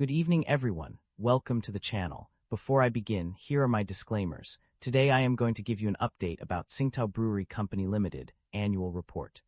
Good evening, everyone. Welcome to the channel. Before I begin, here are my disclaimers. Today I am going to give you an update about TSINGTAO Brewery Company Limited annual report.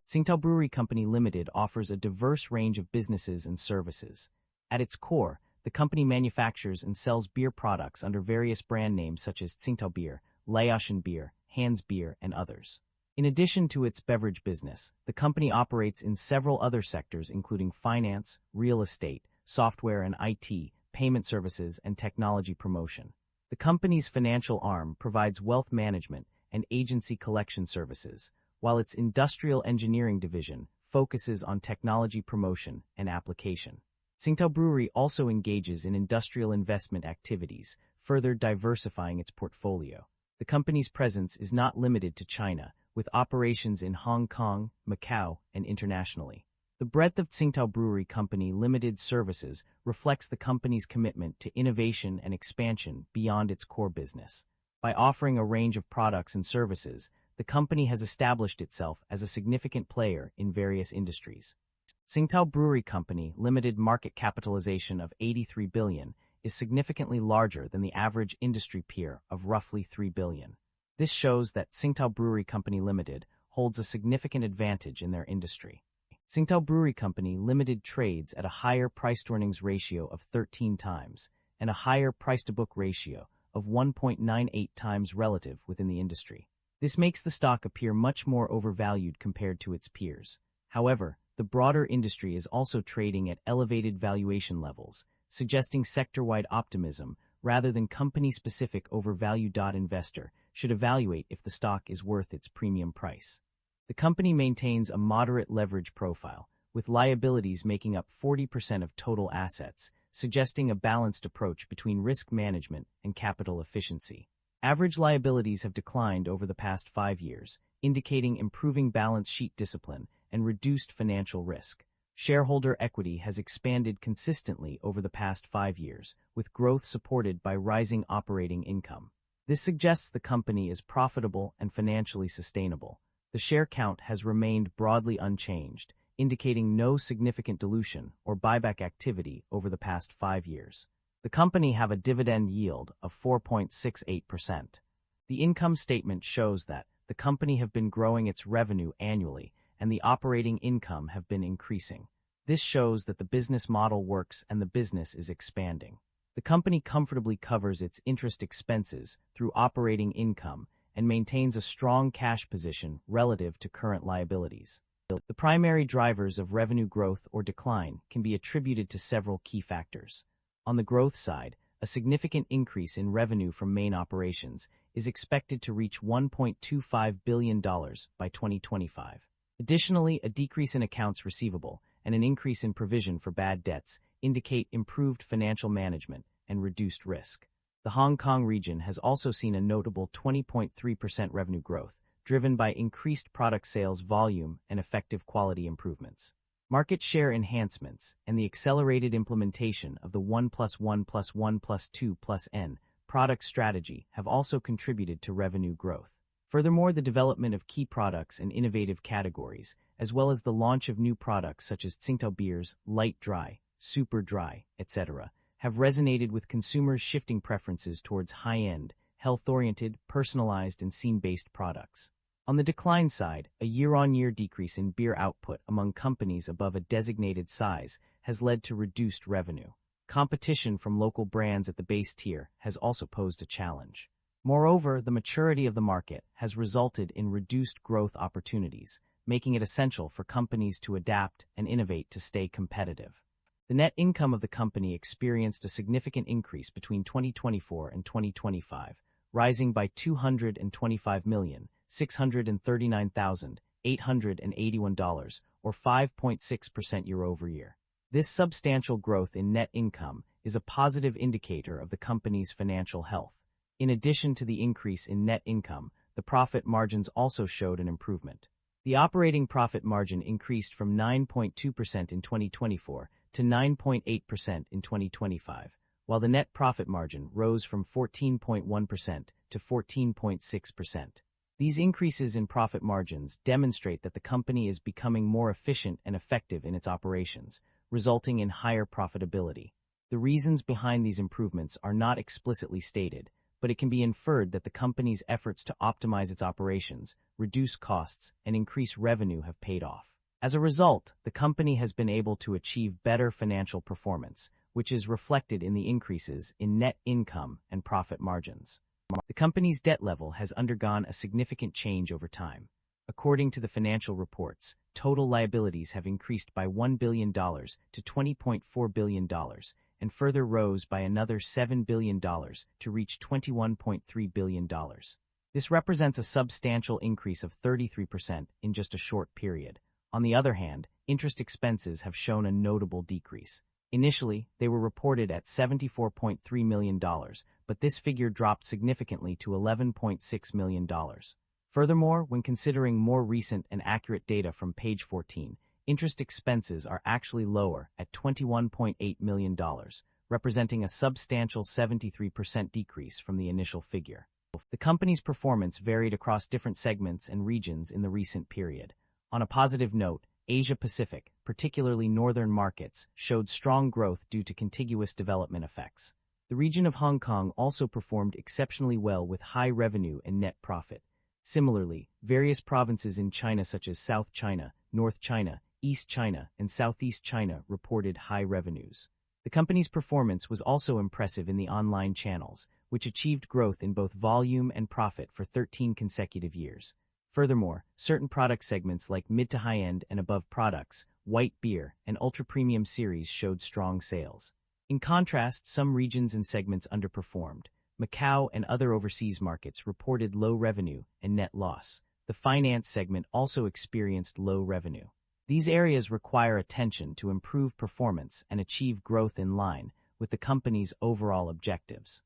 TSINGTAO Brewery Company Limited offers a diverse range of businesses and services. At its core, the company manufactures and sells beer products under various brand names such as TSINGTAO Beer, Laotian Beer, Hans Beer, and others. In addition to its beverage business, the company operates in several other sectors including finance, real estate, software and IT, payment services, and technology promotion. The company's financial arm provides wealth management and agency collection services, while its industrial engineering division focuses on technology promotion and application. TSINGTAO Brewery also engages in industrial investment activities, further diversifying its portfolio. The company's presence is not limited to China, with operations in Hong Kong, Macau, and internationally. The breadth of TSINGTAO Brewery Company Limited services reflects the company's commitment to innovation and expansion beyond its core business. By offering a range of products and services, the company has established itself as a significant player in various industries. TSINGTAO Brewery Company Limited market capitalization of $83 billion is significantly larger than the average industry peer of roughly $3 billion. This shows that TSINGTAO Brewery Company Limited holds a significant advantage in their industry. TSINGTAO Brewery Company Limited trades at a higher price-to-earnings ratio of 13 times and a higher price-to-book ratio of 1.98 times relative within the industry. This makes the stock appear much more overvalued compared to its peers. However, the broader industry is also trading at elevated valuation levels, suggesting sector-wide optimism rather than company-specific overvalue. Investor should evaluate if the stock is worth its premium price. The company maintains a moderate leverage profile, with liabilities making up 40% of total assets, suggesting a balanced approach between risk management and capital efficiency. Average liabilities have declined over the past 5 years, indicating improving balance sheet discipline and reduced financial risk. Shareholder equity has expanded consistently over the past 5 years, with growth supported by rising operating income. This suggests the company is profitable and financially sustainable. The share count has remained broadly unchanged, indicating no significant dilution or buyback activity over the past 5 years. The company have a dividend yield of 4.68%. The income statement shows that the company have been growing its revenue annually and the operating income have been increasing. This shows that the business model works and the business is expanding. The company comfortably covers its interest expenses through operating income and maintains a strong cash position relative to current liabilities. The primary drivers of revenue growth or decline can be attributed to several key factors. On the growth side, a significant increase in revenue from main operations is expected to reach $1.25 billion by 2025. Additionally, a decrease in accounts receivable and an increase in provision for bad debts indicate improved financial management and reduced risk. The Hong Kong region has also seen a notable 20.3% revenue growth, driven by increased product sales volume and effective quality improvements. Market share enhancements and the accelerated implementation of the 1+1+1+2+N product strategy have also contributed to revenue growth. Furthermore, the development of key products and innovative categories, as well as the launch of new products such as TSINGTAO beers, light dry, super dry, etc., have resonated with consumers shifting preferences towards high-end, health-oriented, personalized, and scene-based products. On the decline side, a year-on-year decrease in beer output among companies above a designated size has led to reduced revenue. Competition from local brands at the base tier has also posed a challenge. Moreover, the maturity of the market has resulted in reduced growth opportunities, making it essential for companies to adapt and innovate to stay competitive. The net income of the company experienced a significant increase between 2024 and 2025, rising by $225,639,881, or 5.6% year-over-year. This substantial growth in net income is a positive indicator of the company's financial health. In addition to the increase in net income, the profit margins also showed an improvement. The operating profit margin increased from 9.2% in 2024 to 9.8% in 2025, while the net profit margin rose from 14.1% to 14.6%. These increases in profit margins demonstrate that the company is becoming more efficient and effective in its operations, resulting in higher profitability. The reasons behind these improvements are not explicitly stated, but it can be inferred that the company's efforts to optimize its operations, reduce costs, and increase revenue have paid off. As a result, the company has been able to achieve better financial performance, which is reflected in the increases in net income and profit margins. The company's debt level has undergone a significant change over time. According to the financial reports, total liabilities have increased by $1 billion to $20.4 billion, and further rose by another $7 billion to reach $21.3 billion. This represents a substantial increase of 33% in just a short period. On the other hand, interest expenses have shown a notable decrease. Initially, they were reported at $74.3 million, but this figure dropped significantly to $11.6 million. Furthermore, when considering more recent and accurate data from page 14, interest expenses are actually lower at $21.8 million, representing a substantial 73% decrease from the initial figure. The company's performance varied across different segments and regions in the recent period. On a positive note, Asia-Pacific, particularly northern markets, showed strong growth due to contiguous development effects. The region of Hong Kong also performed exceptionally well with high revenue and net profit. Similarly, various provinces in China such as South China, North China, East China, and Southeast China reported high revenues. The company's performance was also impressive in the online channels, which achieved growth in both volume and profit for 13 consecutive years. Furthermore, certain product segments like mid to high-end and above products, white beer, and ultra-premium series showed strong sales. In contrast, some regions and segments underperformed. Macau and other overseas markets reported low revenue and net loss. The finance segment also experienced low revenue. These areas require attention to improve performance and achieve growth in line with the company's overall objectives.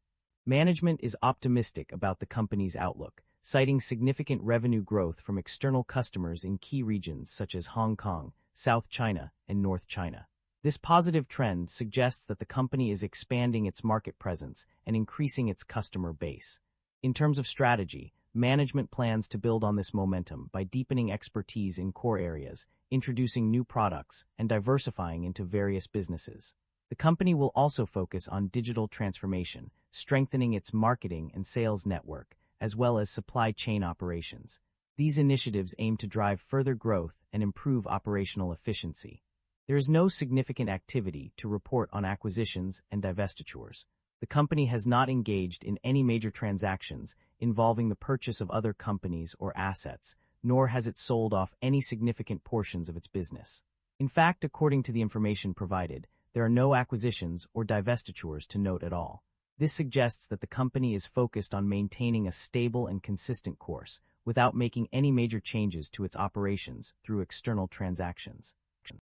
Management is optimistic about the company's outlook, citing significant revenue growth from external customers in key regions such as Hong Kong, South China, and North China. This positive trend suggests that the company is expanding its market presence and increasing its customer base. In terms of strategy, management plans to build on this momentum by deepening expertise in core areas, introducing new products, and diversifying into various businesses. The company will also focus on digital transformation, strengthening its marketing and sales network, as well as supply chain operations. These initiatives aim to drive further growth and improve operational efficiency. There is no significant activity to report on acquisitions and divestitures. The company has not engaged in any major transactions involving the purchase of other companies or assets, nor has it sold off any significant portions of its business. In fact, according to the information provided, there are no acquisitions or divestitures to note at all. This suggests that the company is focused on maintaining a stable and consistent course without making any major changes to its operations through external transactions.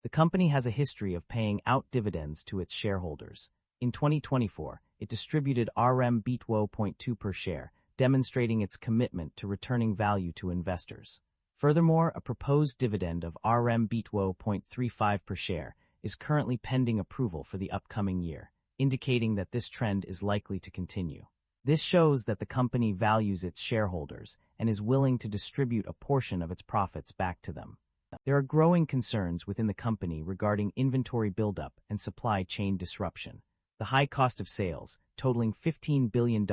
The company has a history of paying out dividends to its shareholders. In 2024, it distributed RM$0.2 per share, demonstrating its commitment to returning value to investors. Furthermore, a proposed dividend of RM$0.35 per share is currently pending approval for the upcoming year, indicating that this trend is likely to continue. This shows that the company values its shareholders and is willing to distribute a portion of its profits back to them. There are growing concerns within the company regarding inventory buildup and supply chain disruption. The high cost of sales, totaling $15 billion,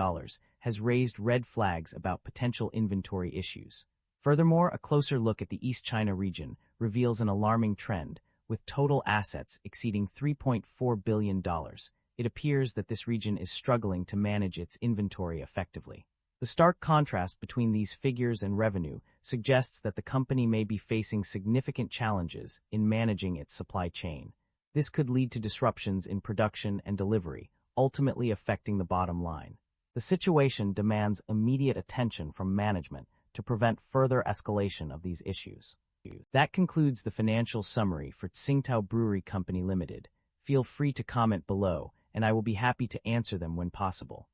has raised red flags about potential inventory issues. Furthermore, a closer look at the East China region reveals an alarming trend, with total assets exceeding $3.4 billion. It appears that this region is struggling to manage its inventory effectively. The stark contrast between these figures and revenue suggests that the company may be facing significant challenges in managing its supply chain. This could lead to disruptions in production and delivery, ultimately affecting the bottom line. The situation demands immediate attention from management to prevent further escalation of these issues. That concludes the financial summary for TSINGTAO Brewery Company Limited. Feel free to comment below, and I will be happy to answer them when possible.